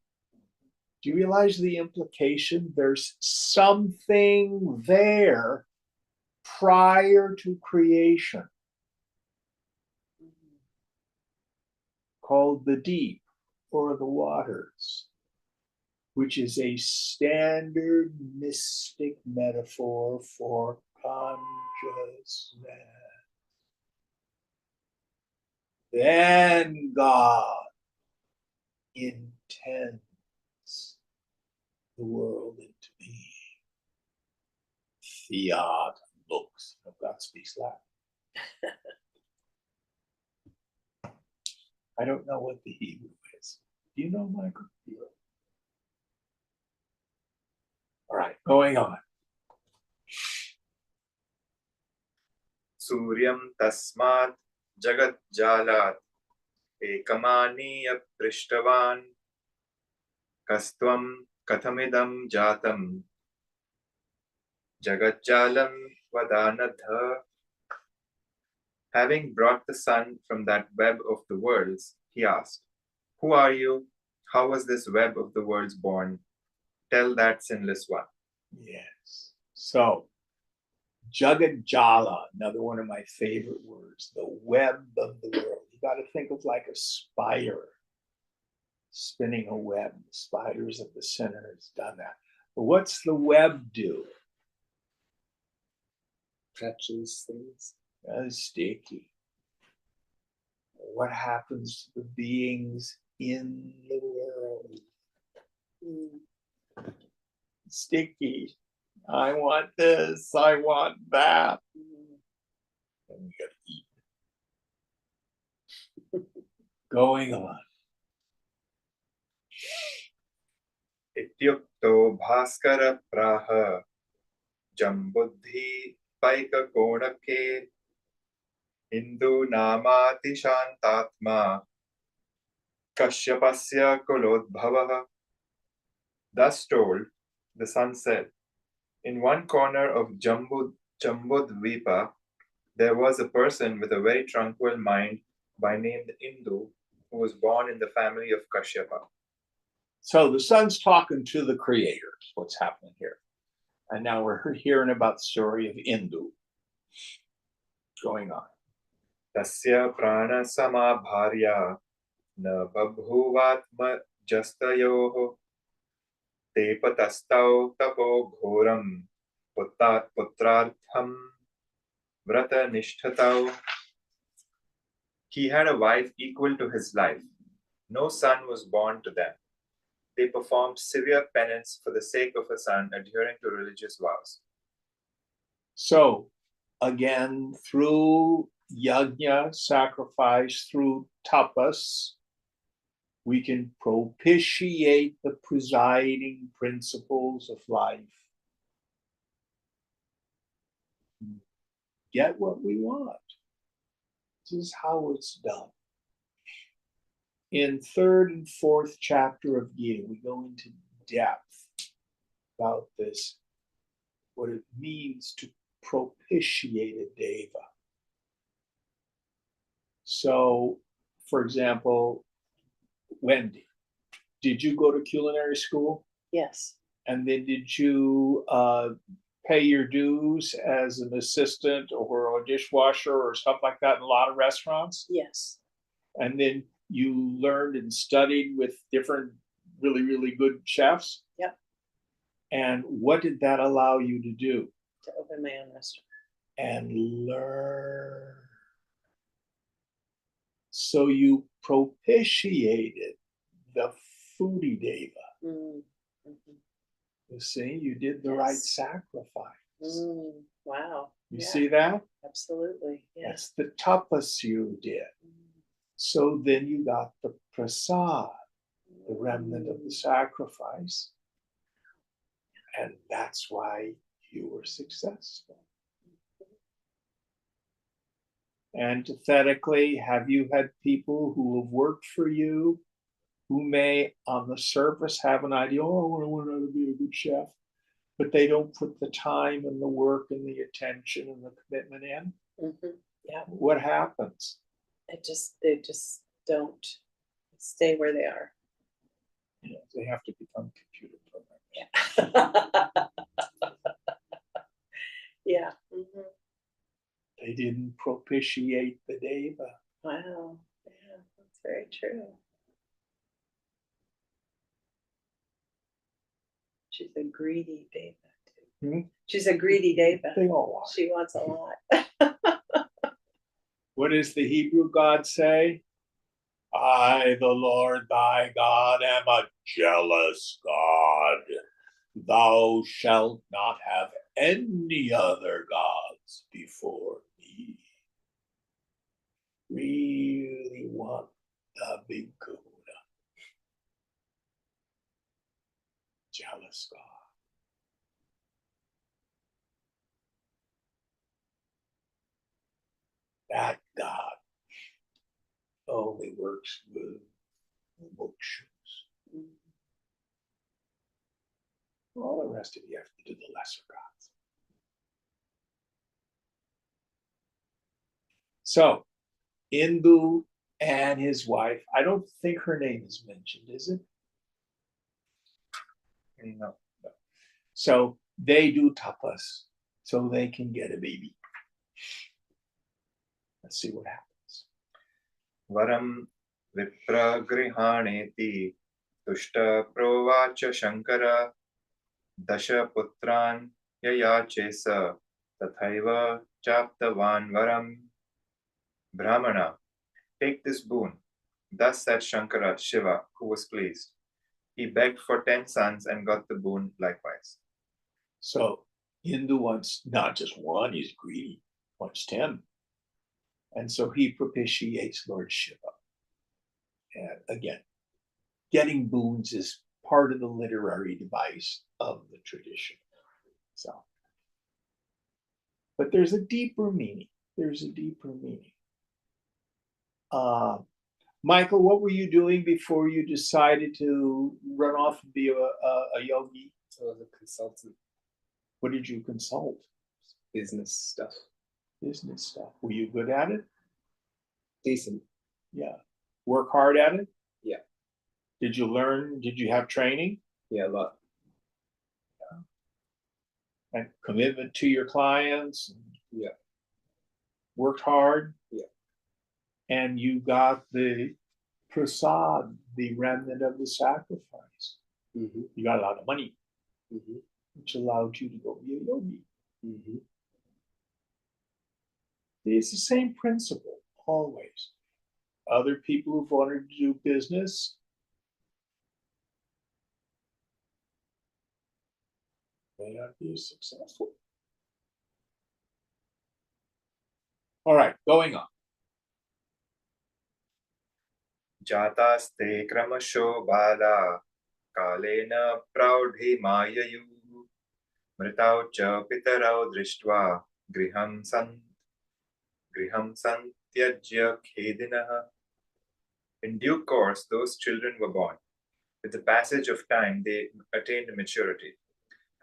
A: Do you realize the implication? There's something there prior to creation called the deep or the waters, which is a standard mystic metaphor for consciousness. Then God intends the world into being. Fiat lux. God speaks Latin. I don't know what the Hebrew is. Do you know, Michael? All right, going on.
B: Suryam tasmat jagat jalat ekamaniya prishtavan kastvam kathamidam jatam Jagatjalam Vadanadha. Having brought the sun from that web of the worlds, he asked, "Who are you? How was this web of the worlds born? Tell that sinless one."
A: Yes. So, Jagadjala, another one of my favorite words, the web of the world. You got to think of like a spider spinning a web. The spiders of the center has done that. But what's the web do?
D: Catches things.
A: It's sticky. What happens to the beings in the world?
C: Mm.
A: Sticky. I want this. I want that. And we got to eat. Going on.
B: Ityukto Bhaskara Praha Jambuddhi Paikakonake Hindu Namati Shantatma Kashyapasya Kulodbhavaha. Thus told, the sun said, in one corner of Jambudvipa, there was a person with a very tranquil mind by name Indu, who was born in the family of Kashyapa.
A: So the sun's talking to the creators. What's happening here? And now we're hearing about the story of Indu. Going on.
B: Tasya prana sama bharya na babhuvatma jastayoho te patastau tapo ghoram putrartham vrata nishthatau. He had a wife equal to his life. No son was born to them. They performed severe penance for the sake of a son adhering to religious vows.
A: So again, through yajna, sacrifice, through tapas, we can propitiate the presiding principles of life. Get what we want. This is how it's done. In third and fourth chapter of Gita, we go into depth about this, what it means to propitiate a deva. So, for example, Wendy, did you go to culinary school?
C: Yes.
A: And then did you pay your dues as an assistant or a dishwasher or stuff like that in a lot of restaurants?
C: Yes.
A: And then you learned and studied with different really, really good chefs?
C: Yep.
A: And what did that allow you to do?
C: To open my own restaurant.
A: And learn. So you propitiated the foodie deva.
C: Mm-hmm.
A: You see, you did the right sacrifice.
C: Wow.
A: You see that?
C: Absolutely. Yeah.
A: That's the tapas you did. So then you got the prasad, the remnant of the sacrifice. And that's why you were successful. Antithetically, have you had people who have worked for you who may on the surface have an idea, oh, I want to be a good chef, but they don't put the time and the work and the attention and the commitment in?
C: Mm-hmm. Yeah.
A: What happens?
C: They just don't stay where they are.
A: Yeah, they have to become computer programmers.
C: Yeah. Yeah. Mm-hmm.
A: They didn't propitiate the deva.
C: Wow. Yeah, that's very true. She's a greedy deva too.
A: Hmm?
C: She's a greedy deva.
A: They all are.
C: She wants a lot.
A: What does the Hebrew God say? I, the Lord thy God, am a jealous God. Thou shalt not have any other gods before me. Really want the big kahuna. Jealous God. That God only works with mokshas. All the rest of you have to do the lesser gods. So, Indu and his wife, I don't think her name is mentioned, is it?
B: No.
A: So they do tapas so they can get a baby. Let's see what happens.
B: Varam vipragrihaneti tushta provacha shankara dasha putran yayache sa tathaiva chaptavan varam brahmana. Take this boon. Thus said Shankara, Shiva, who was pleased. He begged for 10 sons and got the boon likewise.
A: So Hindu wants not just one, he's greedy, wants 10. And so he propitiates Lord Shiva. And again, getting boons is part of the literary device of the tradition. So, but there's a deeper meaning. There's a deeper meaning. Michael, what were you doing before you decided to run off and be a yogi?
D: So I was a consultant,
A: What did you consult?
D: business stuff.
A: Business stuff. Were you good at it?
D: Decent.
A: Yeah. Work hard at it?
D: Yeah.
A: Did you learn? Did you have training?
D: Yeah, a lot.
A: And commitment to your clients?
D: Yeah.
A: Worked hard?
D: Yeah.
A: And you got the prasad, the remnant of the sacrifice.
D: Mm-hmm.
A: You got a lot of money,
D: Mm-hmm.
A: which allowed you to go be a yogi.
D: Mm-hmm.
A: It's the same principle, always. Other people who've wanted to do business, may not be as successful. All right, going on.
B: Jataste kramasho bala kalena praudhi mayayu mritau cha pitarau drishtva griham santyajya khedinaha. In due course, those children were born. With the passage of time, they attained maturity.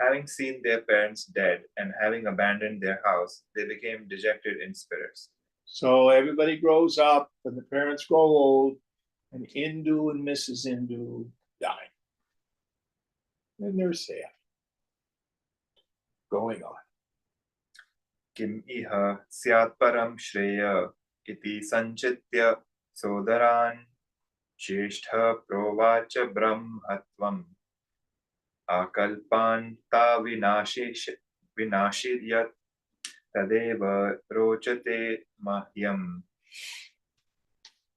B: Having seen their parents dead and having abandoned their house, they became dejected in spirits.
A: So everybody grows up, and the parents grow old, and Indu and Mrs. Indu die. And they're sad. Going on.
B: Kim iha syat param shreya iti sanchitya sodaran Ch6 provacha brahmatvam akalpan ta vinashiyat tadeva rochate mahyam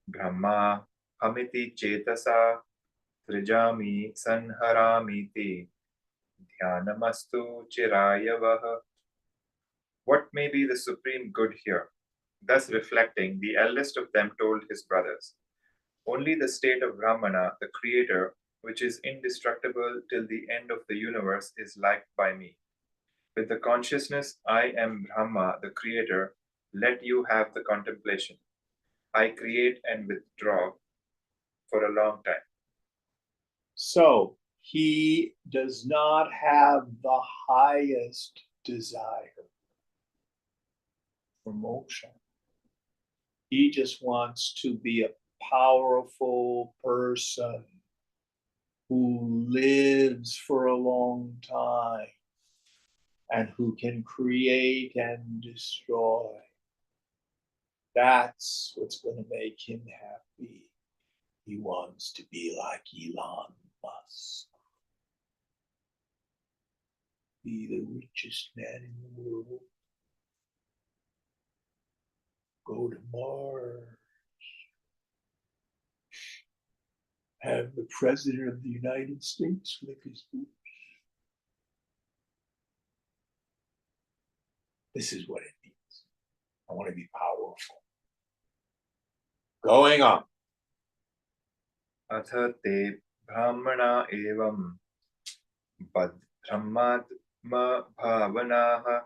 B: brahma hamiti chetasa trijami sanharamiti dhyanamastu chirayavah. What may be the supreme good here? Thus reflecting, the eldest of them told his brothers, only the state of Brahmana, the creator, which is indestructible till the end of the universe, is liked by me. With the consciousness, I am Brahma, the creator, let you have the contemplation. I create and withdraw for a long time.
A: So he does not have the highest desire for moksha. He just wants to be a powerful person who lives for a long time and who can create and destroy. That's what's going to make him happy. He wants to be like Elon Musk, be the richest man in the world, go to Mars, have the president of the United States lick his boots. This is what it means. I want to be powerful. Going on.
B: Atha te brahmana evam brahmatma bhavanaha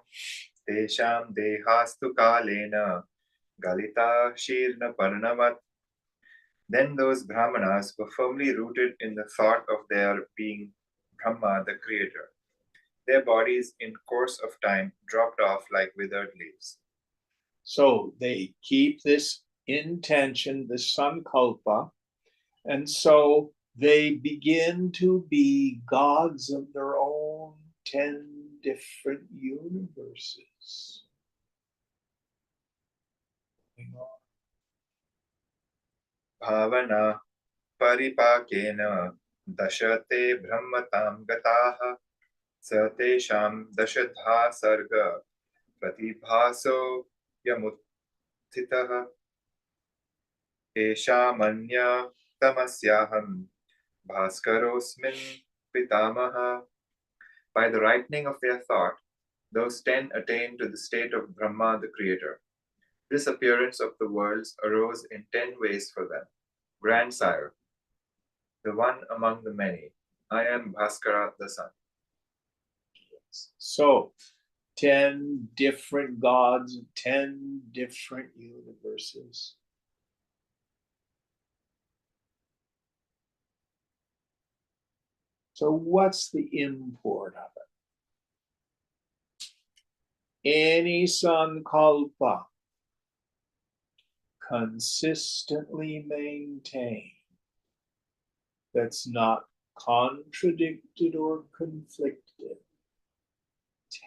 B: tesham dehastu kalena galita shirna parnavat. Then those brahmanas were firmly rooted in the thought of their being Brahma, the creator. Their bodies, in course of time, dropped off like withered leaves.
A: So they keep this intention, this sankalpa, and so they begin to be gods of their own 10 different universes.
B: भावना परिपाकेन दशते ब्रह्मतां गताः स तेषां दशधा सर्ग प्रतिभासो यमुत्थितः एषामन्यतमस्याहं भास्करोऽस्मिन् पितामहः. By the ripening of their thought, those 10 attained to the state of Brahma the Creator. This appearance of the worlds arose in 10 ways for them. Grandsire, the one among the many, I am Bhaskara the sun.
A: So 10 different gods, 10 different universes. So what's the import of it? Any sankalpa consistently maintained that's not contradicted or conflicted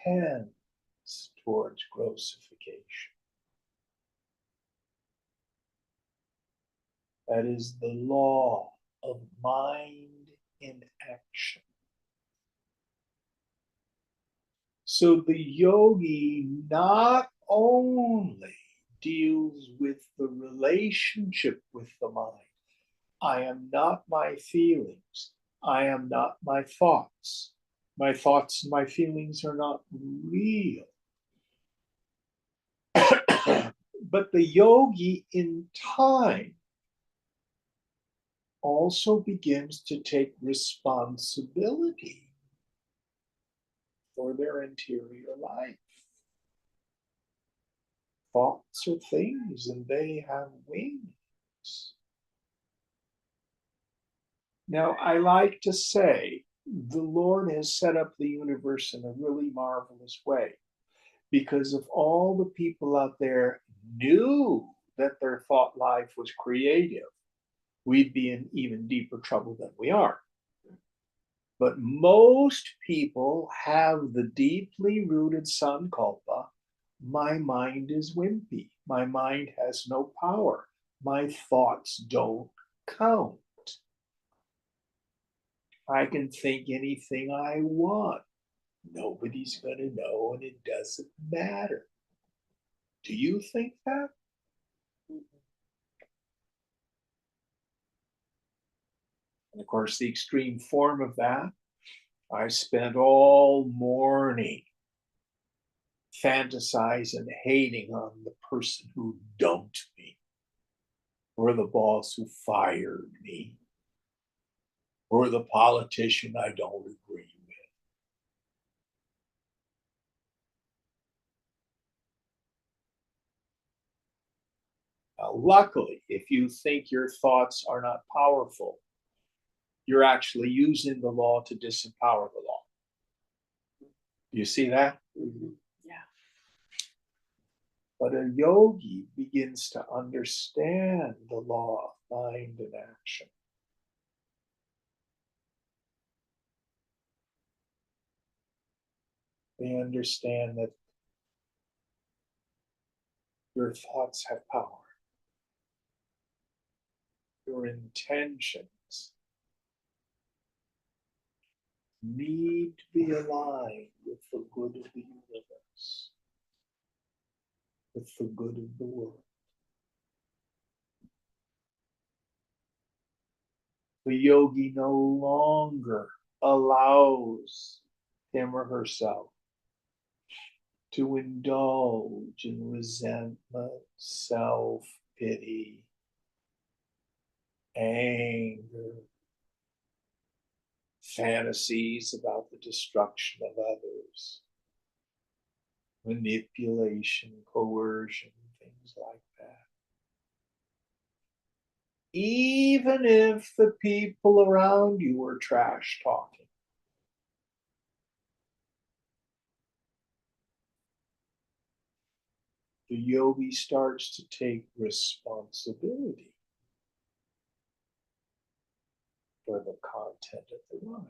A: tends towards grossification. That is the law of mind in action. So the yogi not only deals with the relationship with the mind. I am not my feelings. I am not my thoughts. My thoughts and my feelings are not real. But the yogi in time also begins to take responsibility for their interior life. Thoughts are things and they have wings. Now, I like to say the Lord has set up the universe in a really marvelous way because if all the people out there knew that their thought life was creative, we'd be in even deeper trouble than we are. But most people have the deeply rooted sankalpa. My mind is wimpy. My mind has no power. My thoughts don't count. I can think anything I want. Nobody's going to know, and it doesn't matter. Do you think that? And of course, the extreme form of that, I spent all morning fantasizing, hating on the person who dumped me, or the boss who fired me, or the politician I don't agree with. Now, luckily, if you think your thoughts are not powerful, you're actually using the law to disempower the law. Do you see that?
C: Mm-hmm. Yeah.
A: But a yogi begins to understand the law of mind and action. They understand that your thoughts have power. Your intentions need to be aligned with the good of the universe, with the good of the world. The yogi no longer allows him or herself to indulge in resentment, self-pity, anger, fantasies about the destruction of others, manipulation, coercion, things like that. Even if the people around you are trash talking. the yogi starts to take responsibility for the content of the mind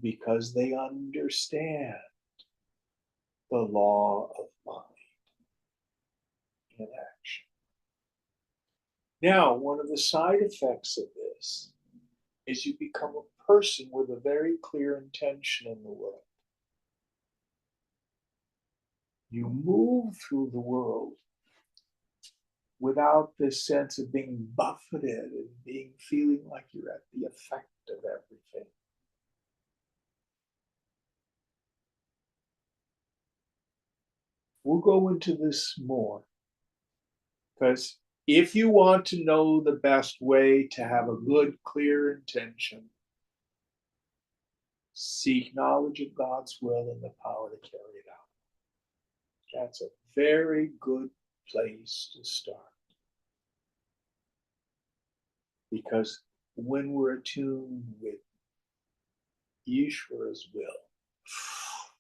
A: because they understand the law of mind in action. Now, one of the side effects of this is you become a person with a very clear intention in the world. You move through the world without this sense of being buffeted and feeling like you're at the effect of everything. We'll go into this more because if you want to know the best way to have a good, clear intention, seek knowledge of God's will and the power to carry it out. That's a very good place to start. Because when we're attuned with Ishvara's will,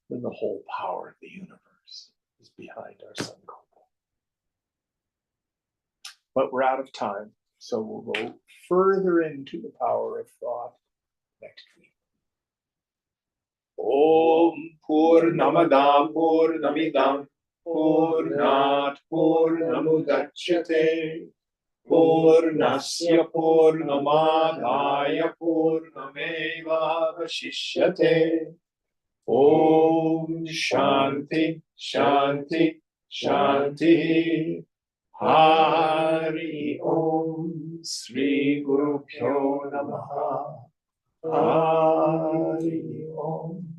A: then the whole power of the universe is behind our sankalpa. But we're out of time, so we'll go further into the power of thought next week. Om Purnamada Purnamidam Purnat Purnamudachyate Purnasya Purnamadaya Purnameva Vasishyate. Om Shanti Shanti Shanti. Hari Om Sri Guru Pyo Namaha. Hari Om.